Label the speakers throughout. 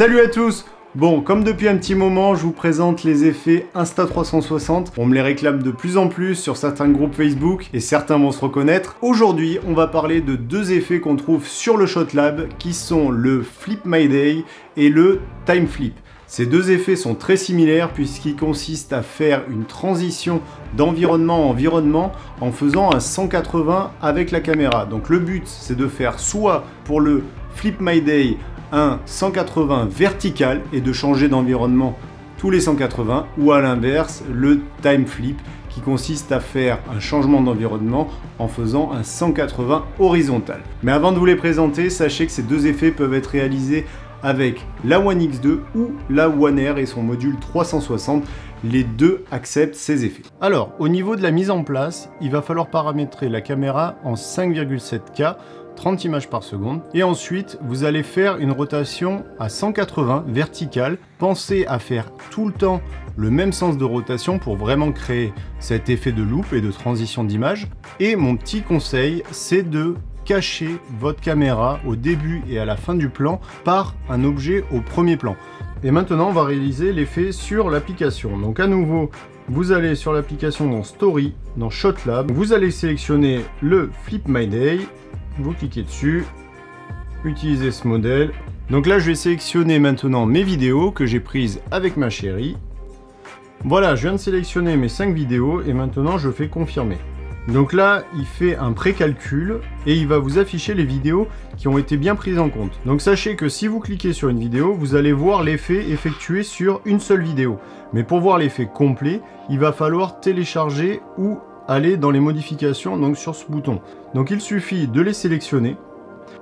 Speaker 1: Salut à tous! Bon, comme depuis un petit moment, je vous présente les effets Insta360. On me les réclame de plus en plus sur certains groupes Facebook et certains vont se reconnaître. Aujourd'hui, on va parler de deux effets qu'on trouve sur le ShotLab qui sont le Flip My Day et le Time Flip. Ces deux effets sont très similaires puisqu'ils consistent à faire une transition d'environnement en environnement en faisant un 180 avec la caméra. Donc le but, c'est de faire soit pour le Flip My Day un 180 vertical et de changer d'environnement tous les 180, ou à l'inverse le time flip qui consiste à faire un changement d'environnement en faisant un 180 horizontal. Mais avant de vous les présenter, sachez que ces deux effets peuvent être réalisés avec la One X2 ou la One R et son module 360. Les deux acceptent ces effets. Alors, au niveau de la mise en place, il va falloir paramétrer la caméra en 5,7K, 30 images par seconde. Et ensuite, vous allez faire une rotation à 180 verticale. Pensez à faire tout le temps le même sens de rotation pour vraiment créer cet effet de loupe et de transition d'image. Et mon petit conseil, c'est de cacher votre caméra au début et à la fin du plan par un objet au premier plan. Et maintenant, on va réaliser l'effet sur l'application. Donc à nouveau, vous allez sur l'application dans Story, dans ShotLab. Vous allez sélectionner le Flip My Day. Vous cliquez dessus, utilisez ce modèle. Donc là, je vais sélectionner maintenant mes vidéos que j'ai prises avec ma chérie. Voilà, je viens de sélectionner mes 5 vidéos et maintenant je fais confirmer. Donc là, il fait un précalcul et il va vous afficher les vidéos qui ont été bien prises en compte. Donc sachez que si vous cliquez sur une vidéo, vous allez voir l'effet effectué sur une seule vidéo. Mais pour voir l'effet complet, il va falloir télécharger ou aller dans les modifications, donc sur ce bouton. Donc il suffit de les sélectionner.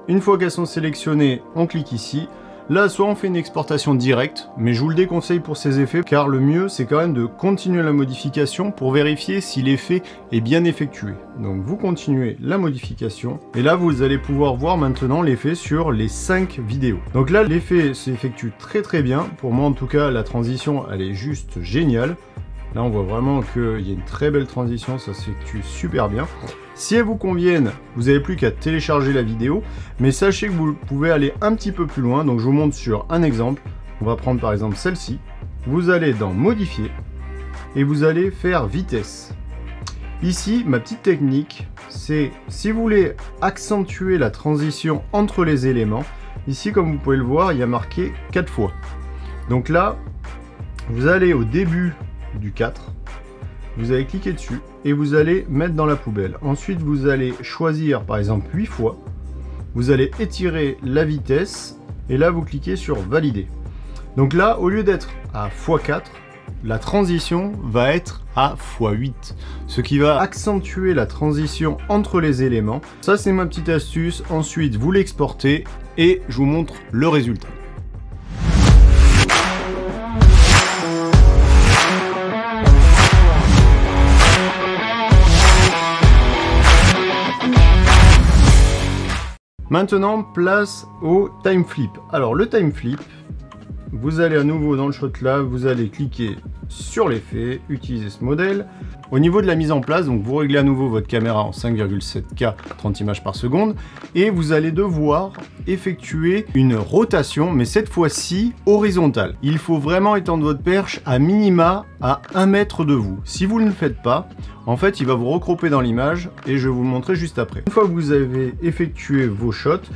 Speaker 1: Une fois qu'elles sont sélectionnées, on clique ici. Là, soit on fait une exportation directe, mais je vous le déconseille pour ces effets, car le mieux, c'est quand même de continuer la modification pour vérifier si l'effet est bien effectué. Donc vous continuez la modification, et là, vous allez pouvoir voir maintenant l'effet sur les 5 vidéos. Donc là, l'effet s'effectue très bien. Pour moi, en tout cas, la transition, elle est juste géniale. Là, on voit vraiment qu'il y a une très belle transition, ça s'effectue super bien. Si elles vous conviennent, vous n'avez plus qu'à télécharger la vidéo, mais sachez que vous pouvez aller un petit peu plus loin. Donc, je vous montre sur un exemple. On va prendre par exemple celle-ci. Vous allez dans Modifier et vous allez faire Vitesse. Ici, ma petite technique, c'est si vous voulez accentuer la transition entre les éléments, ici, comme vous pouvez le voir, il y a marqué 4 fois. Donc là, vous allez au début du 4, vous allez cliquer dessus et vous allez mettre dans la poubelle. Ensuite, vous allez choisir par exemple 8 fois, vous allez étirer la vitesse et là vous cliquez sur valider. Donc là, au lieu d'être à x4, la transition va être à x8, ce qui va accentuer la transition entre les éléments. Ça, c'est ma petite astuce. Ensuite, vous l'exportez et je vous montre le résultat. Maintenant, place au time flip. Alors, le time flip, vous allez à nouveau dans le ShotLab, vous allez cliquer sur l'effet, utiliser ce modèle. Au niveau de la mise en place, donc vous réglez à nouveau votre caméra en 5,7K, 30 images par seconde, et vous allez devoir effectuer une rotation, mais cette fois-ci horizontale. Il faut vraiment étendre votre perche à minima à 1 mètre de vous. Si vous ne le faites pas, en fait, il va vous recroper dans l'image et je vais vous le montrer juste après. Une fois que vous avez effectué vos shots,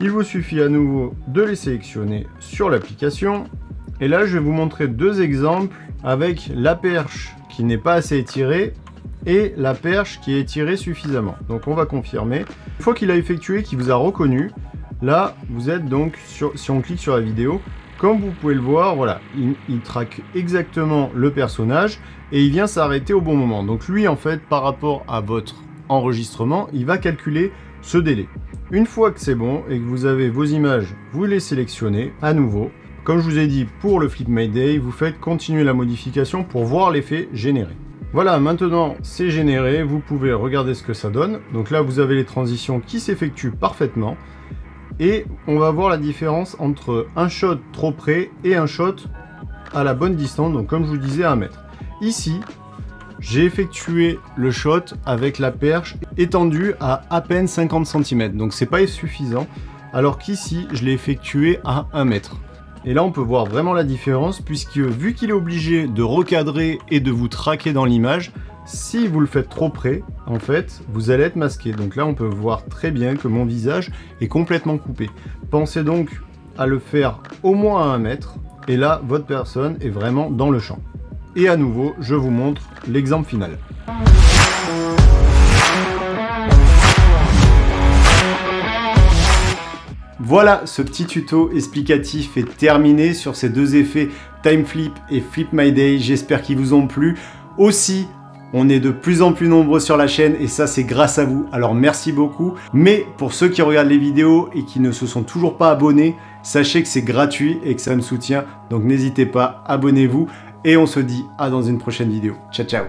Speaker 1: il vous suffit à nouveau de les sélectionner sur l'application. Et là, je vais vous montrer deux exemples avec la perche qui n'est pas assez étirée et la perche qui est étirée suffisamment. Donc, on va confirmer. Une fois qu'il a effectué, qu'il vous a reconnu, là, vous êtes donc sur, si on clique sur la vidéo, comme vous pouvez le voir, voilà, il traque exactement le personnage et il vient s'arrêter au bon moment. Donc lui, en fait, par rapport à votre enregistrement, il va calculer ce délai. Une fois que c'est bon et que vous avez vos images, vous les sélectionnez à nouveau. Comme je vous ai dit, pour le Flip My Day, vous faites continuer la modification pour voir l'effet généré. Voilà, maintenant c'est généré, vous pouvez regarder ce que ça donne. Donc là, vous avez les transitions qui s'effectuent parfaitement. Et on va voir la différence entre un shot trop près et un shot à la bonne distance, donc comme je vous disais à 1 mètre. Ici, j'ai effectué le shot avec la perche étendue à peine 50 cm, donc c'est pas suffisant, alors qu'ici, je l'ai effectué à 1 mètre. Et là on peut voir vraiment la différence puisque vu qu'il est obligé de recadrer et de vous traquer dans l'image, si vous le faites trop près, en fait, vous allez être masqué. Donc là on peut voir très bien que mon visage est complètement coupé. Pensez donc à le faire au moins à 1 mètre et là votre personne est vraiment dans le champ. Et à nouveau, je vous montre l'exemple final. Voilà, ce petit tuto explicatif est terminé sur ces deux effets Time Flip et Flip My Day. J'espère qu'ils vous ont plu. Aussi, on est de plus en plus nombreux sur la chaîne et ça c'est grâce à vous, alors merci beaucoup. Mais pour ceux qui regardent les vidéos et qui ne se sont toujours pas abonnés, sachez que c'est gratuit et que ça me soutient. Donc n'hésitez pas, abonnez-vous et on se dit à dans une prochaine vidéo. Ciao ciao.